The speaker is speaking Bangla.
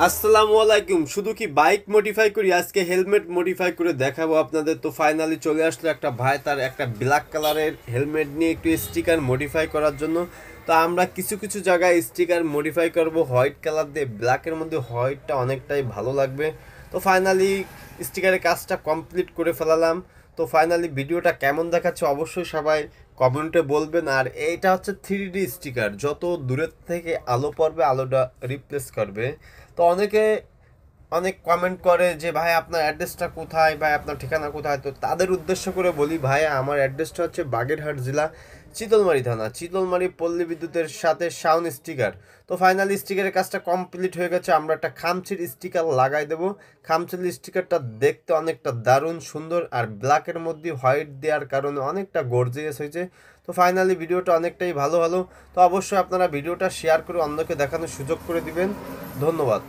আসসালামু আলাইকুম। শুধু কি বাইক মডিফাই করি, আজকে হেলমেট মডিফাই করে দেখাবো আপনাদের। তো ফাইনালি চলে আসলো একটা ভাই তার একটা ব্ল্যাক কালারের হেলমেট নিয়ে একটু স্টিকার মডিফাই করার জন্য। তো আমরা কিছু কিছু জায়গায় স্টিকার মডিফাই করব হোয়াইট কালার দিয়ে, ব্ল্যাকের মধ্যে হোয়াইটটা অনেকটাই ভালো লাগবে। তো ফাইনালি স্টিকারের কাজটা কমপ্লিট করে ফেলালাম। তো ফাইনালি ভিডিওটা কেমন দেখাচ্ছে অবশ্যই সবাই কমেন্টে বলবেন। আর এইটা হচ্ছে 3D স্টিকার, যত দূরের থেকে আলো পড়বে আলোটা রিপ্লেস করবে। তো অনেকে অনেক কমেন্ট করে যে ভাই আপনার অ্যাড্রেসটা কোথায়, ভাই আপনার ঠিকানা কোথায়। তো তাদের উদ্দেশ্য করে বলি, ভাই আমার অ্যাড্রেসটা হচ্ছে বাগেরহাট জেলা, চিতলমারি থানা, চিতলমারি পল্লী বিদ্যুতের সাথে শাউন স্টিকার। তো ফাইনালি স্টিকারের কাজটা কমপ্লিট হয়ে গেছে। আমরা একটা খামচির স্টিকার লাগাই দেবো। খামচির স্টিকারটা দেখতে অনেকটা দারুণ সুন্দর, আর ব্ল্যাকের মধ্যে হোয়াইট দেওয়ার কারণে অনেকটা গর্জিয়াস হয়েছে। তো ফাইনালি ভিডিওটা অনেকটাই ভালো হলো। তো অবশ্যই আপনারা ভিডিওটা শেয়ার করে অন্যকে দেখানোর সুযোগ করে দিবেন। ধন্যবাদ।